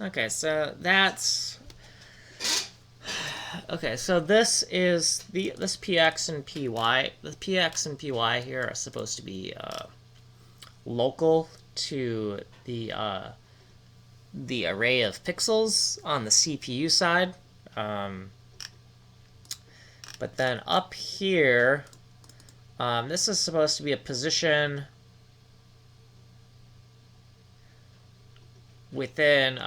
Okay, so that's okay. So this is this px and py. The px and py here are supposed to be local to the array of pixels on the CPU side. Um, but then up here, this is supposed to be a position within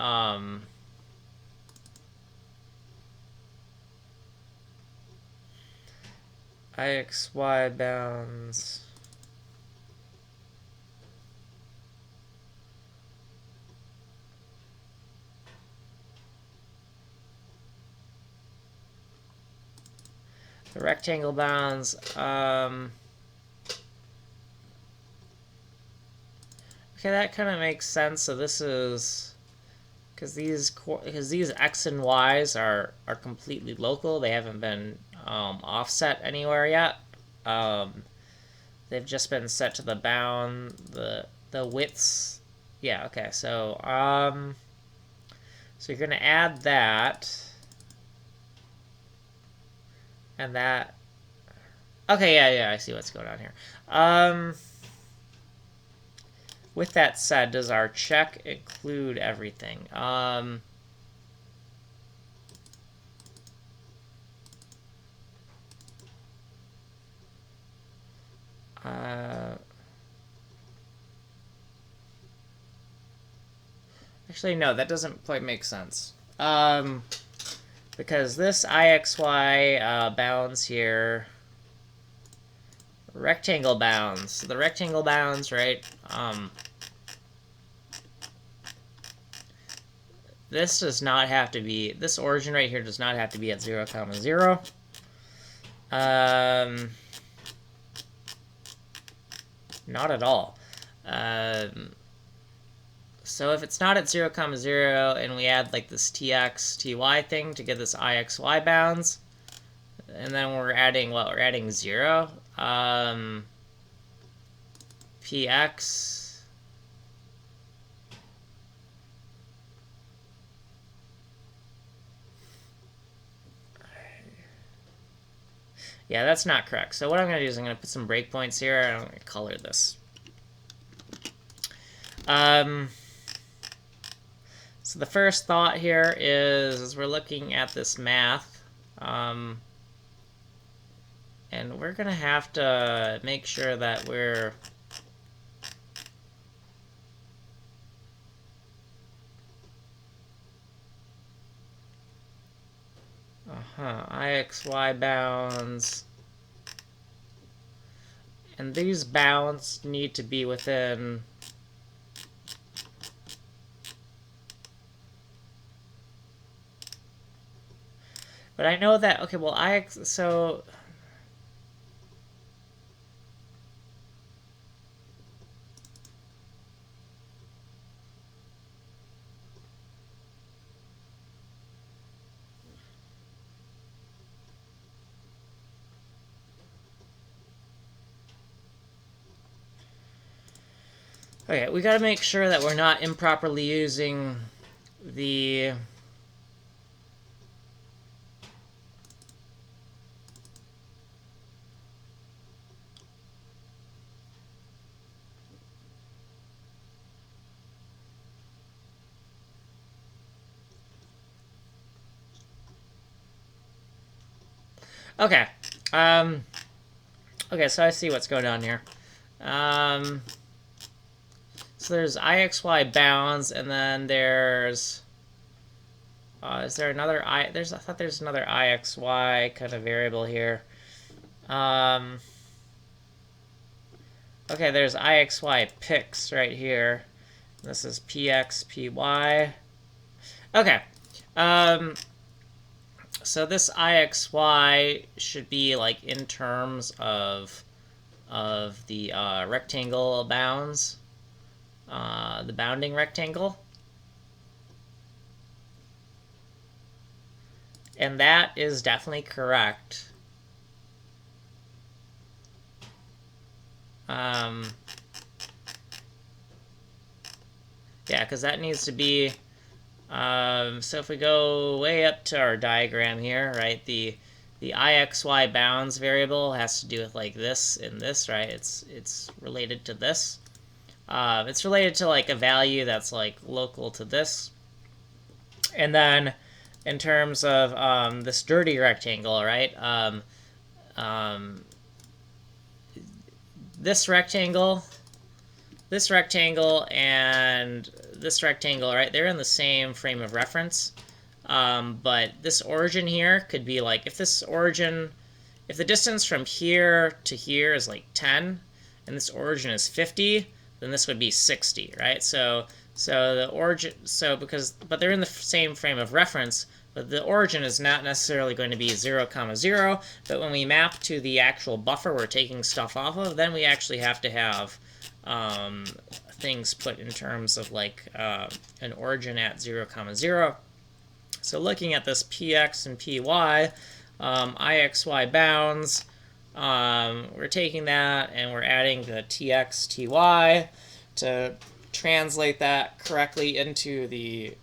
IXY bounds. The rectangle bounds. Okay, that kind of makes sense. So this is because these x and y's are completely local. They haven't been offset anywhere yet. Um, they've just been set to the bound, the widths. Yeah. Okay. So you're gonna add that and that. Okay. Yeah. I see what's going on here. With that said, does our check include everything? Actually, no, that doesn't quite make sense. Because this IXY bounds here, rectangle bounds. So the rectangle bounds, right? This does not have to be, this origin right here does not have to be at 0, 0. Not at all. So if it's not at 0, 0, and we add like this tx, ty thing to get this ixy bounds, and then we're adding what? We're adding 0. Px. Yeah, that's not correct. So what I'm going to do is I'm going to put some breakpoints here, and I'm going to color this. So the first thought here is, as we're looking at this math, and we're going to have to make sure that we're IXY bounds, and these bounds need to be within but I know that, okay, well, so okay, we got to make sure that we're not improperly using the okay. Okay, so I see what's going on here. So there's IXY bounds, and then there's is there another I thought there's another IXY kind of variable here. Okay, there's IXY pix right here. This is PX, PY. Okay. So this IXY should be like in terms of the rectangle bounds, the bounding rectangle. And that is definitely correct. Yeah, because that needs to be So if we go way up to our diagram here, right, the IXY bounds variable has to do with like this and this, right? It's related to this. It's related to like a value that's like local to this. And then in terms of this dirty rectangle, right? This rectangle, and this rectangle, right? They're in the same frame of reference. But this origin here could be like, if the distance from here to here is like 10, and this origin is 50, then this would be 60, right? So the origin, but they're in the same frame of reference, but the origin is not necessarily going to be 0, 0, but when we map to the actual buffer we're taking stuff off of, then we actually have to have things put in terms of like an origin at 0, 0. So looking at this px and py, ixy bounds, we're taking that and we're adding the tx, ty to translate that correctly into the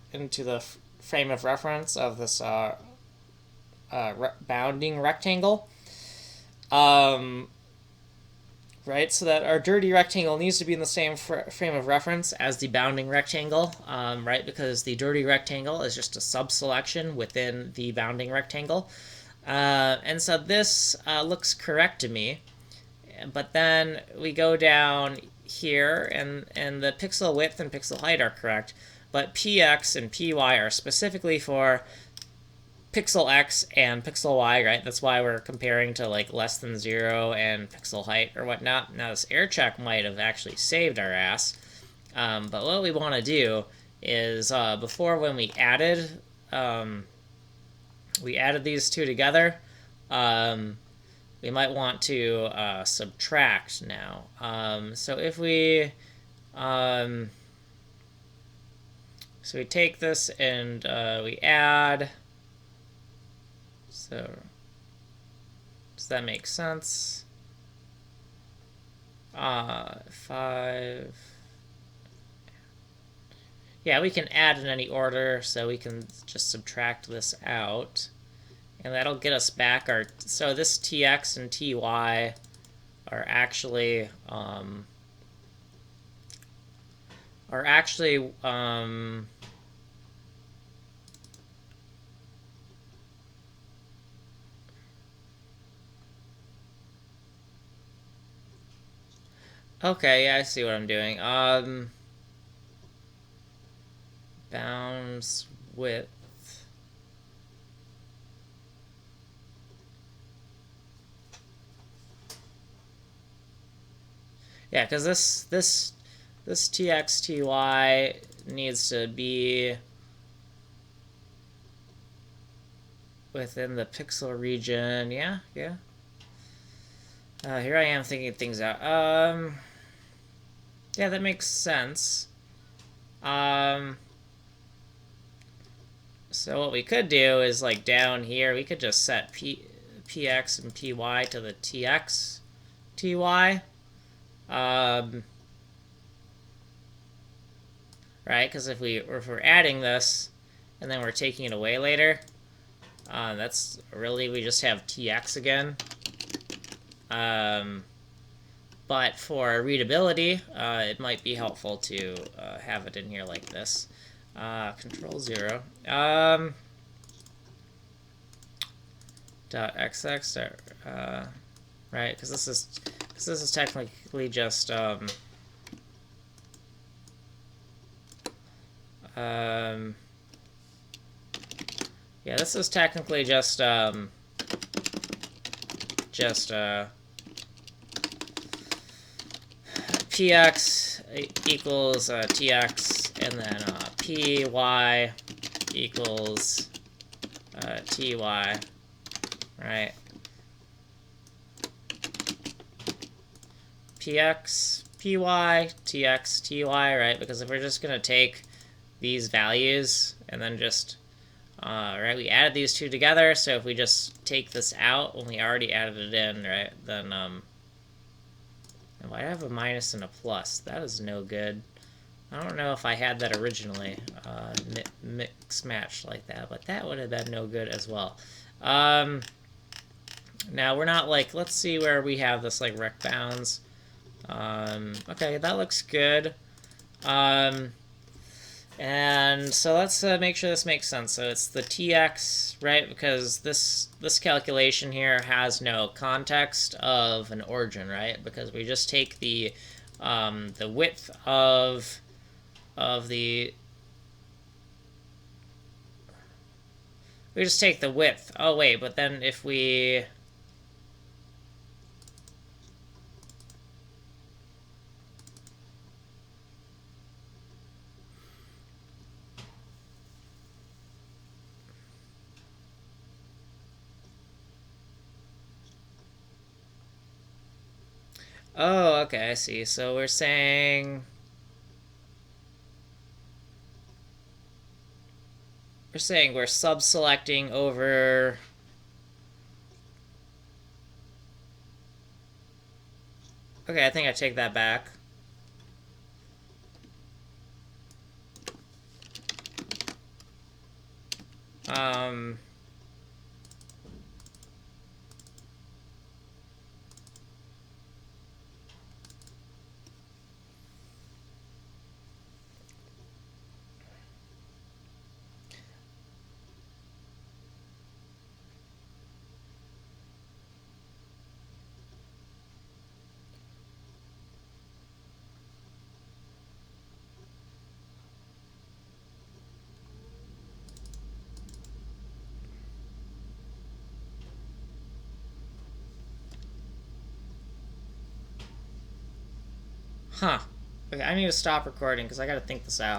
frame of reference of this bounding rectangle. Right, so that our dirty rectangle needs to be in the same frame of reference as the bounding rectangle, right, because the dirty rectangle is just a sub-selection within the bounding rectangle. And so this looks correct to me, but then we go down here, and the pixel width and pixel height are correct, but px and py are specifically for pixel x and pixel y, right? That's why we're comparing to like less than 0 and pixel height or whatnot. Now this air check might have actually saved our ass, but what we want to do is before, when we added these two together, we might want to subtract now. So if we so we take this and we add. So, does that make sense? 5. Yeah, we can add in any order, so we can just subtract this out. And that'll get us back our... So this tx and ty are actually... Okay, yeah, I see what I'm doing. Bounds width. Yeah, because this tx, ty needs to be within the pixel region. Yeah. Here I am thinking things out. Yeah, that makes sense. So what we could do is, like, down here, we could just set px and py to the tx, ty. Right, because if we're adding this and then we're taking it away later, that's really, we just have tx again. But for readability, it might be helpful to have it in here like this. Control 0. Dot xx. Right, because this is technically just yeah, this is technically just px equals tx, and then py equals ty, right? Px, py, tx, ty, right? Because if we're just going to take these values and then just, right, we added these two together, so if we just take this out when we already added it in, right, then, why do I have a minus and a plus? That is no good. I don't know if I had that originally, mix match like that, but that would have been no good as well. Now we're not like, let's see where we have this like rec bounds. Okay, that looks good. And so let's make sure this makes sense. So it's the TX, right? Because this calculation here has no context of an origin, right? Because we just take the width of the, we just take the width. Oh wait, but then if we, oh, okay, I see. So we're saying we're sub-selecting over. Okay, I think I take that back. Um, huh. Okay, I need to stop recording because I got to think this out.